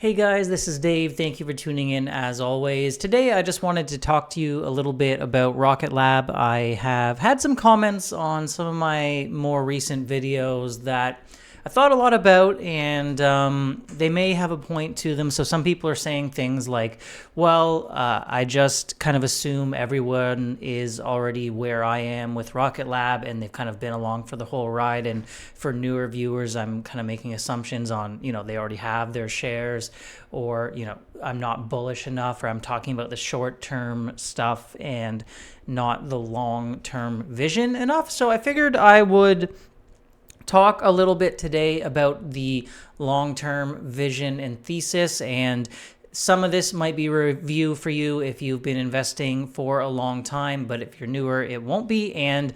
Hey guys, this is Dave. Thank you for tuning in as always. Today I just wanted to talk to you a little bit about Rocket Lab. I have had some comments on some of my more recent videos that I thought a lot about, and they may have a point to them. So some people are saying things like, well, I just kind of assume everyone is already where I am with Rocket Lab and they've kind of been along for the whole ride. And for newer viewers, I'm kind of making assumptions on, they already have their shares, or, I'm not bullish enough, or I'm talking about the short-term stuff and not the long-term vision enough. So I figured I would talk a little bit today about the long-term vision and thesis, and some of this might be a review for you if you've been investing for a long time, but if you're newer, it won't be, and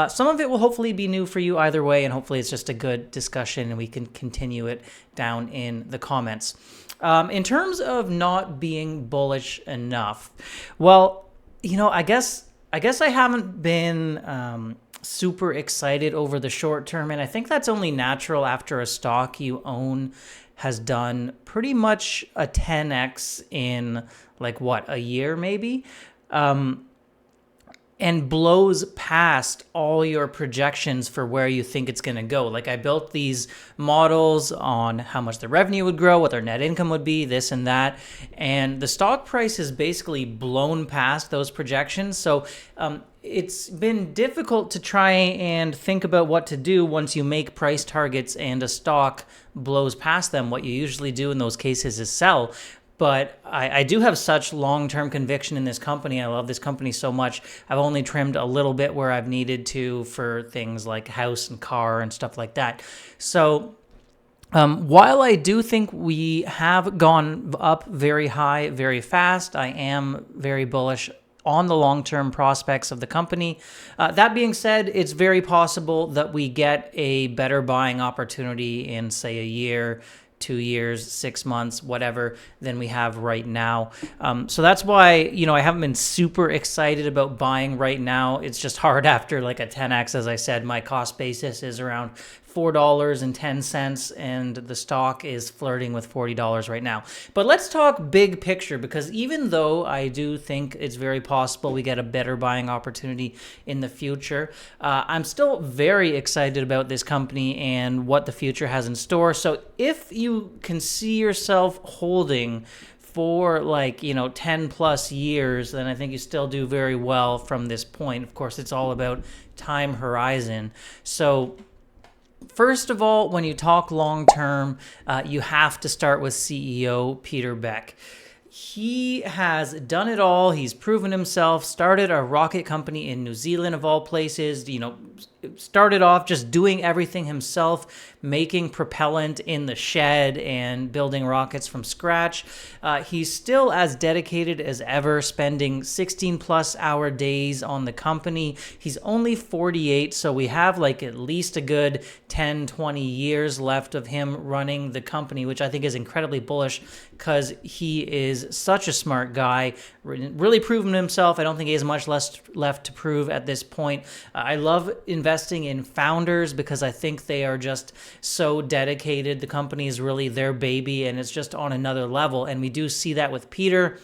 some of it will hopefully be new for you either way, and hopefully it's just a good discussion and we can continue it down in the comments. In terms of not being bullish enough, well, I guess I haven't been super excited over the short term, and I think that's only natural after a stock you own has done pretty much a 10x in a year maybe, and blows past all your projections for where you think it's going to go. I built these models on how much the revenue would grow, what their net income would be, this and that, and the stock price has basically blown past those projections. So it's been difficult to try and think about what to do once you make price targets and a stock blows past them. What you usually do in those cases is sell. But I do have such long-term conviction in this company. I love this company so much. I've only trimmed a little bit where I've needed to for things like house and car and stuff like that. So while I do think we have gone up very high, very fast, I am very bullish on the long-term prospects of the company. That being said, it's very possible that we get a better buying opportunity in, say, a year, 2 years, 6 months, whatever, than we have right now. So that's why, I haven't been super excited about buying right now. It's just hard after a 10x. As I said, my cost basis is around $4.10, and the stock is flirting with $40 right now. But let's talk big picture, because even though I do think it's very possible we get a better buying opportunity in the future, I'm still very excited about this company and what the future has in store. So if you can see yourself holding for 10 plus years, then I think you still do very well from this point. Of course, it's all about time horizon. So first of all, when you talk long-term, you have to start with CEO Peter Beck. He has done it all. He's proven himself, started a rocket company in New Zealand of all places, started off just doing everything himself, making propellant in the shed and building rockets from scratch. He's still as dedicated as ever, spending 16 plus hour days on the company. He's only 48, so we have at least a good 10, 20 years left of him running the company, which I think is incredibly bullish because he is such a smart guy, really proven himself. I don't think he has much left to prove at this point. I love investing in founders because I think they are just so dedicated. The company is really their baby, and it's just on another level. And we do see that with Peter.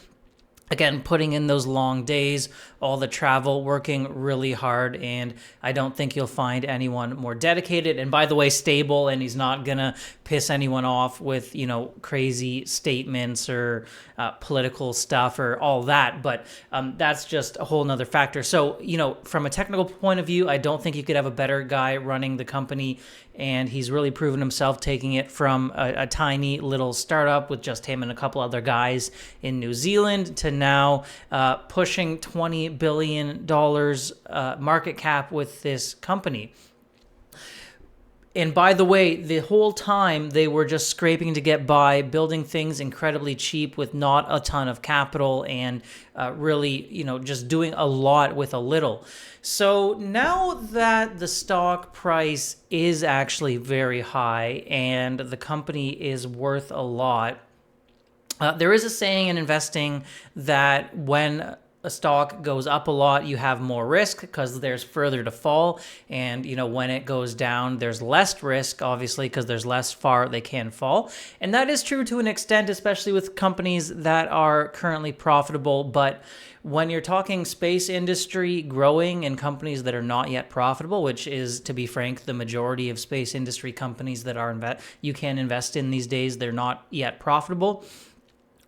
Again, putting in those long days, all the travel, working really hard, and I don't think you'll find anyone more dedicated, and by the way, stable, and he's not gonna piss anyone off with, crazy statements or political stuff or all that, but that's just a whole nother factor. So, from a technical point of view, I don't think you could have a better guy running the company, and he's really proven himself taking it from a tiny little startup with just him and a couple other guys in New Zealand to now pushing $20 billion market cap with this company. And by the way, the whole time they were just scraping to get by, building things incredibly cheap with not a ton of capital, and really, just doing a lot with a little. So now that the stock price is actually very high and the company is worth a lot, there is a saying in investing that when a stock goes up a lot, you have more risk because there's further to fall. And, when it goes down, there's less risk, obviously, because there's less far they can fall. And that is true to an extent, especially with companies that are currently profitable. But when you're talking space industry growing and companies that are not yet profitable, which is, to be frank, the majority of space industry companies that are you can invest in these days, they're not yet profitable.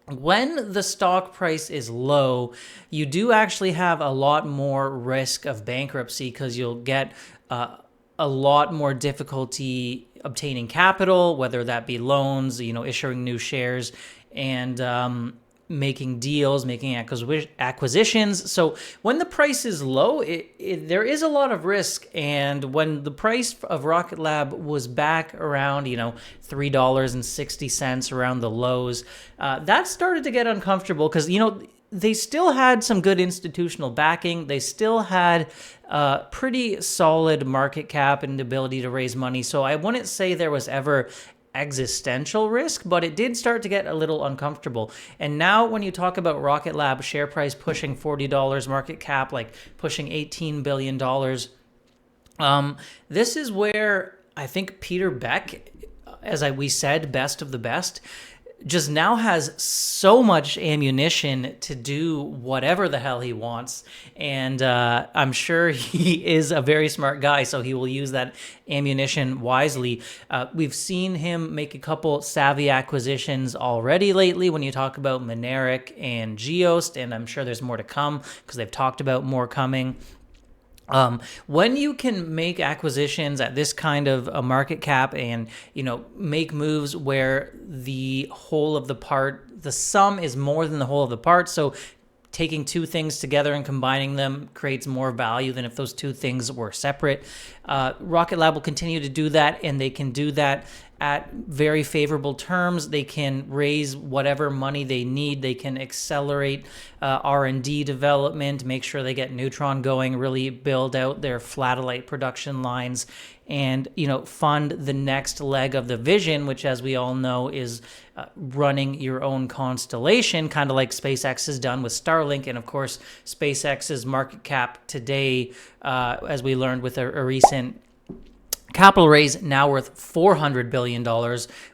When the stock price is low, you do actually have a lot more risk of bankruptcy because you'll get a lot more difficulty obtaining capital, whether that be loans, issuing new shares, and making deals, making acquisitions. So when the price is low, there is a lot of risk. And when the price of Rocket Lab was back around, $3.60 around the lows, that started to get uncomfortable because, they still had some good institutional backing. They still had pretty solid market cap and ability to raise money. So I wouldn't say there was ever existential risk, but it did start to get a little uncomfortable. And now when you talk about Rocket Lab share price pushing $40, market cap like pushing $18 billion, this is where I think Peter Beck, as we said, best of the best, just now has so much ammunition to do whatever the hell he wants. And I'm sure he is a very smart guy, so he will use that ammunition wisely. We've seen him make a couple savvy acquisitions already lately when you talk about Mynaric and Geost, and I'm sure there's more to come because they've talked about more coming. When you can make acquisitions at this kind of a market cap and, make moves where the whole of the part, the sum is more than the whole of the part. So taking two things together and combining them creates more value than if those two things were separate. Rocket Lab will continue to do that, and they can do that at very favorable terms. They can raise whatever money they need. They can accelerate R&D development, make sure they get Neutron going, really build out their flatellite production lines, and fund the next leg of the vision, which, as we all know, is running your own constellation, kind of like SpaceX has done with Starlink. And of course, SpaceX's market cap today, as we learned with a recent capital raise, now worth $400 billion,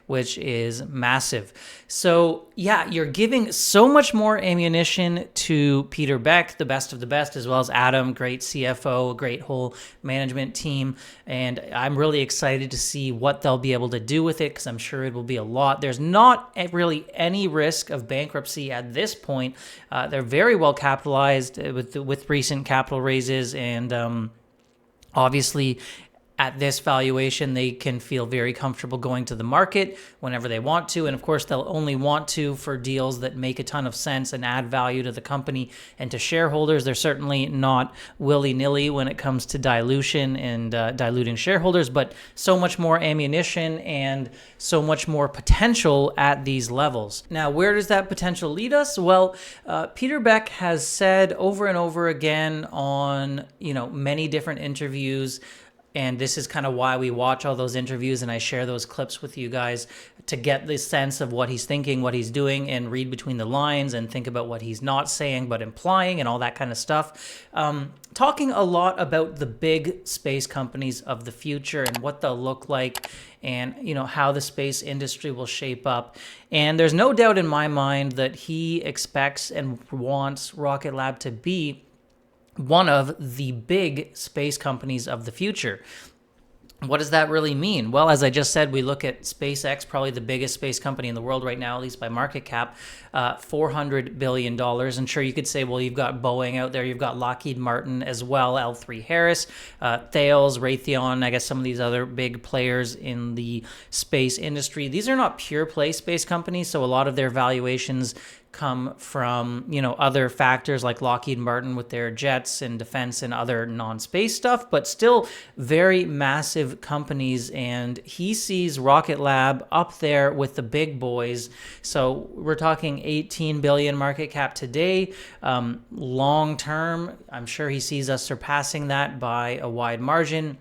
which is massive. So yeah, you're giving so much more ammunition to Peter Beck, the best of the best, as well as Adam, great CFO, great whole management team. And I'm really excited to see what they'll be able to do with it, because I'm sure it will be a lot. There's not really any risk of bankruptcy at this point. They're very well capitalized with recent capital raises, and obviously at this valuation, they can feel very comfortable going to the market whenever they want to. And of course, they'll only want to for deals that make a ton of sense and add value to the company and to shareholders. They're certainly not willy-nilly when it comes to dilution and diluting shareholders, but so much more ammunition and so much more potential at these levels. Now, where does that potential lead us? Well, Peter Beck has said over and over again on, many different interviews, and this is kind of why we watch all those interviews and I share those clips with you guys to get the sense of what he's thinking, what he's doing, and read between the lines and think about what he's not saying but implying and all that kind of stuff. Talking a lot about the big space companies of the future and what they'll look like, and how the space industry will shape up. And there's no doubt in my mind that he expects and wants Rocket Lab to be one of the big space companies of the future. What does that really mean? Well, as I just said, we look at SpaceX, probably the biggest space company in the world right now, at least by market cap, $400 billion. And sure, you could say, well, you've got Boeing out there, you've got Lockheed Martin as well, L3 Harris, Thales, Raytheon, I guess some of these other big players in the space industry. These are not pure play space companies, so a lot of their valuations come from, other factors like Lockheed Martin with their jets and defense and other non-space stuff, but still very massive companies. And he sees Rocket Lab up there with the big boys. So we're talking 18 billion market cap today. Long term, I'm sure he sees us surpassing that by a wide margin.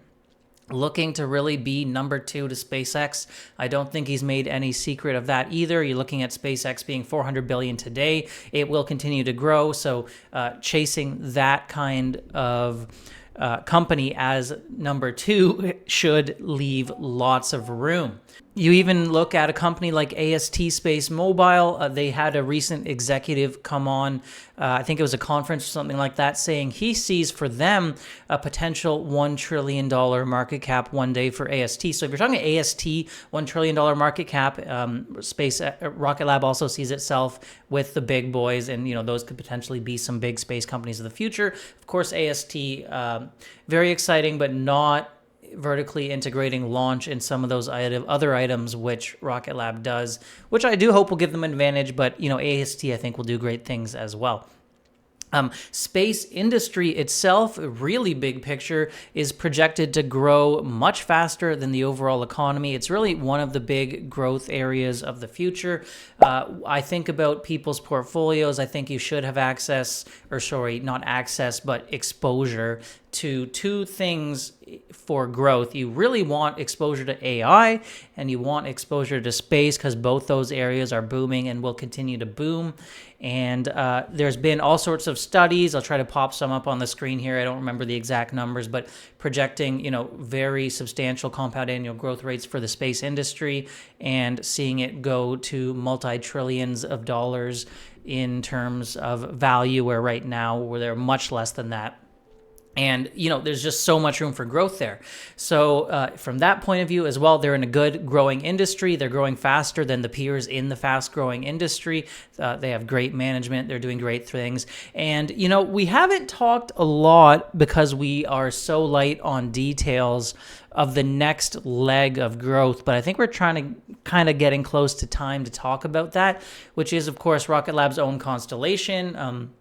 looking to really be number two to SpaceX. I don't think he's made any secret of that either. You're looking at SpaceX being $400 billion today. It will continue to grow. So chasing that kind of company as number two should leave lots of room. You even look at a company like AST Space Mobile. They had a recent executive come on, I think it was a conference or something like that, saying he sees for them a potential $1 trillion market cap one day for AST. So if you're talking AST, $1 trillion market cap, Rocket Lab also sees itself with the big boys, and those could potentially be some big space companies of the future. Of course, AST, very exciting, but not vertically integrating launch in some of those other items which Rocket Lab does, which I do hope will give them an advantage, but AST I think will do great things as well. Space industry itself, really big picture, is projected to grow much faster than the overall economy. It's really one of the big growth areas of the future. I think about people's portfolios. I think you should have exposure to two things for growth. You really want exposure to AI and you want exposure to space, because both those areas are booming and will continue to boom. And there's been all sorts of studies. I'll try to pop some up on the screen here. I don't remember the exact numbers, but projecting, very substantial compound annual growth rates for the space industry and seeing it go to multi-trillions of dollars in terms of value, where right now they're much less than that. And, there's just so much room for growth there. So from that point of view as well, they're in a good growing industry. They're growing faster than the peers in the fast growing industry. They have great management. They're doing great things. And, we haven't talked a lot because we are so light on details of the next leg of growth. But I think we're trying to kind of getting close to time to talk about that, which is, of course, Rocket Lab's own constellation.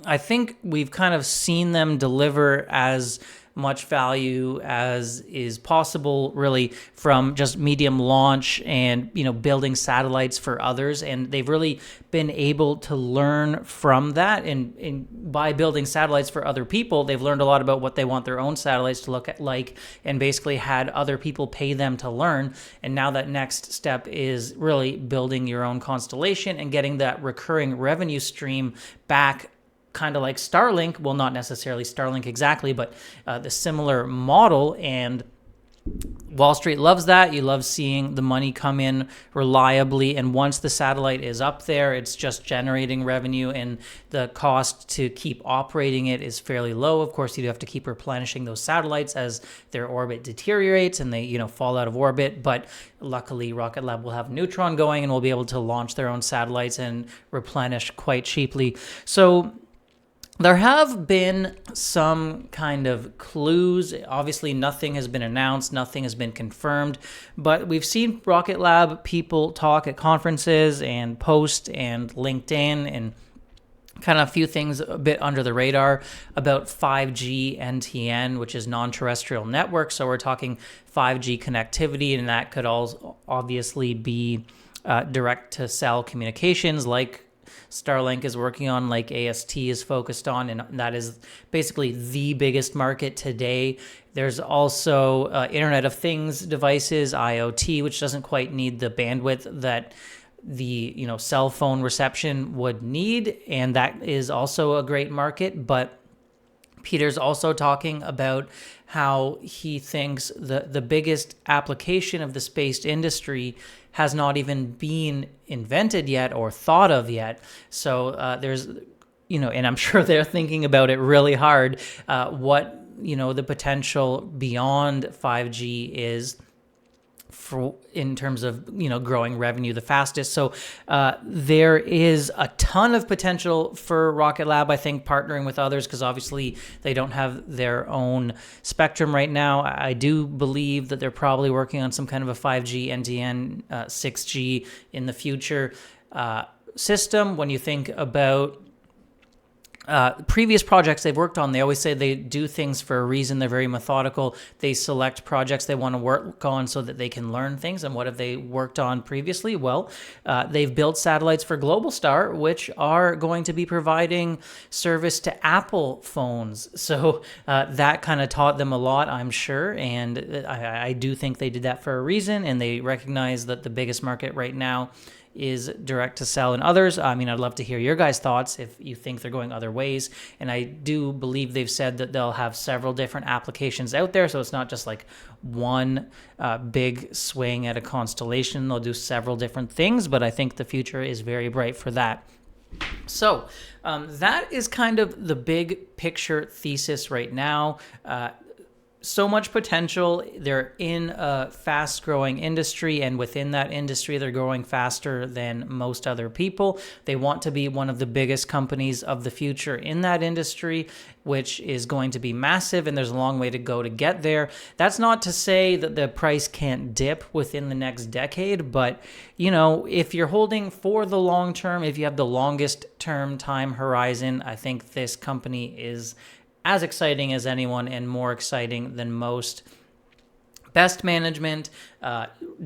I think we've kind of seen them deliver as much value as is possible, really, from just medium launch and, building satellites for others. And they've really been able to learn from that. And by building satellites for other people, they've learned a lot about what they want their own satellites to look at like, and basically had other people pay them to learn. And now that next step is really building your own constellation and getting that recurring revenue stream back, kind of like Starlink. Well, not necessarily Starlink exactly, but the similar model. And Wall Street loves that. You love seeing the money come in reliably. And once the satellite is up there, it's just generating revenue, and the cost to keep operating it is fairly low. Of course, you have to keep replenishing those satellites as their orbit deteriorates and they, fall out of orbit. But luckily, Rocket Lab will have Neutron going and will be able to launch their own satellites and replenish quite cheaply. So there have been some kind of clues. Obviously, nothing has been announced, nothing has been confirmed, but we've seen Rocket Lab people talk at conferences and post and LinkedIn and kind of a few things a bit under the radar about 5G NTN, which is non-terrestrial network. So we're talking 5G connectivity, and that could all obviously be direct-to-cell communications like Starlink is working on, like AST is focused on, and that is basically the biggest market today. There's also Internet of Things devices, IoT, which doesn't quite need the bandwidth that the cell phone reception would need, and that is also a great market. But Peter's also talking about how he thinks the biggest application of the space industry has not even been invented yet or thought of yet. So there's, and I'm sure they're thinking about it really hard, what, the potential beyond 5G is for in terms of growing revenue the fastest. So there is a ton of potential for Rocket Lab, I think, partnering with others, because obviously they don't have their own spectrum right now. I do believe that they're probably working on some kind of a 5G NTN 6G in the future system. When you think about previous projects they've worked on, they always say they do things for a reason. They're very methodical. They select projects they want to work on so that they can learn things. And what have they worked on previously? Well, they've built satellites for Globalstar, which are going to be providing service to Apple phones. So that kind of taught them a lot, I'm sure. And I do think they did that for a reason. And they recognize that the biggest market right now is direct to sell and others. I mean, I'd love to hear your guys' thoughts if you think they're going other ways. And I do believe they've said that they'll have several different applications out there. So it's not just like one big swing at a constellation. They'll do several different things, but I think the future is very bright for that. So that is kind of the big picture thesis right now. So much potential. They're in a fast growing industry, and within that industry, they're growing faster than most other people. They want to be one of the biggest companies of the future in that industry, which is going to be massive, and there's a long way to go to get there. That's not to say that the price can't dip within the next decade, but you know, if you're holding for the long term, if you have the longest term time horizon, I think this company is as exciting as anyone and more exciting than most. Best management,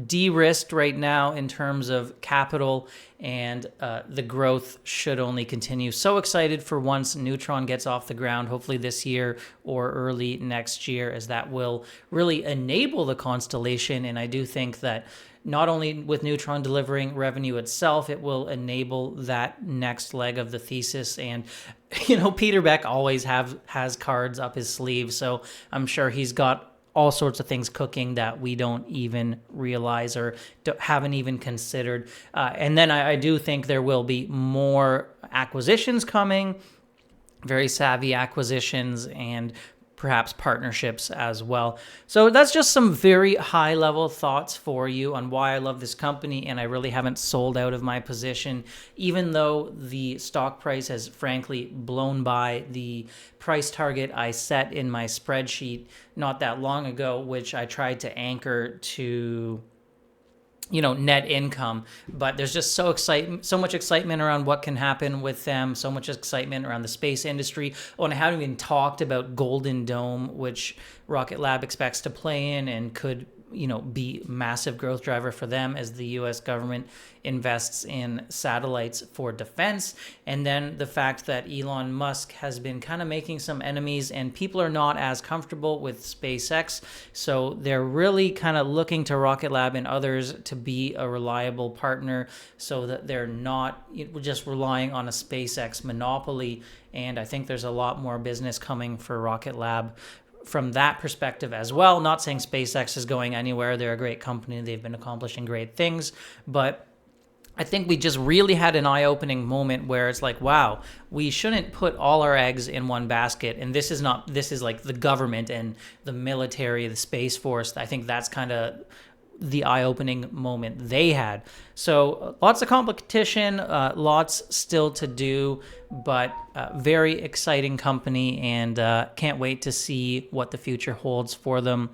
de-risked right now in terms of capital, and the growth should only continue. So excited for once Neutron gets off the ground, hopefully this year or early next year, as that will really enable the constellation. And I do think that not only with Neutron delivering revenue itself, it will enable that next leg of the thesis. And, you know, Peter Beck always has cards up his sleeve, so I'm sure he's got all sorts of things cooking that we don't even realize or haven't even considered. And then I do think there will be more acquisitions coming, very savvy acquisitions, and perhaps partnerships as well. So that's just some very high level thoughts for you on why I love this company, and I really haven't sold out of my position, even though the stock price has frankly blown by the price target I set in my spreadsheet not that long ago, which I tried to anchor to, you know, net income. But there's just so much excitement around what can happen with them, so much excitement around the space industry. Oh, and I haven't even talked about Golden Dome, which Rocket Lab expects to play in and could, you know, be massive growth driver for them as the US government invests in satellites for defense. And then the fact that Elon Musk has been kind of making some enemies, and people are not as comfortable with SpaceX. So they're really kind of looking to Rocket Lab and others to be a reliable partner so that they're not just relying on a SpaceX monopoly. And I think there's a lot more business coming for Rocket Lab from that perspective as well. Not saying SpaceX is going anywhere. They're a great company. They've been accomplishing great things. But I think we just really had an eye-opening moment where it's like, wow, we shouldn't put all our eggs in one basket. And this is like the government and the military, the Space Force. I think that's kind of the eye-opening moment they had. So lots of competition, lots still to do, but very exciting company, and can't wait to see what the future holds for them.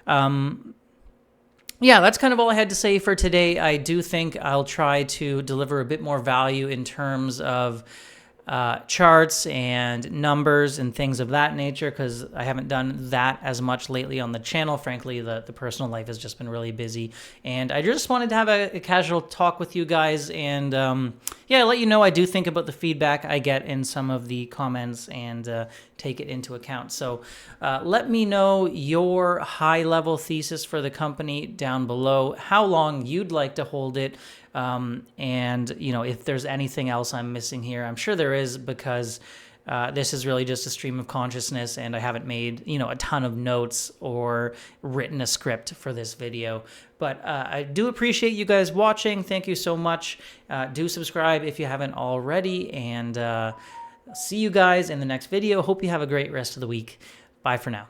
Yeah, that's kind of all I had to say for today. I do think I'll try to deliver a bit more value in terms of charts and numbers and things of that nature, because I haven't done that as much lately on the channel. Frankly, the personal life has just been really busy, and I just wanted to have a casual talk with you guys, and yeah, let you know I do think about the feedback I get in some of the comments and take it into account. So let me know your high-level thesis for the company down below, how long you'd like to hold it, and you know, if there's anything else I'm missing here. I'm sure there is, because this is really just a stream of consciousness, and I haven't made, you know, a ton of notes or written a script for this video. But I do appreciate you guys watching. Thank you so much. Do subscribe if you haven't already, and see you guys in the next video. Hope you have a great rest of the week. Bye for now.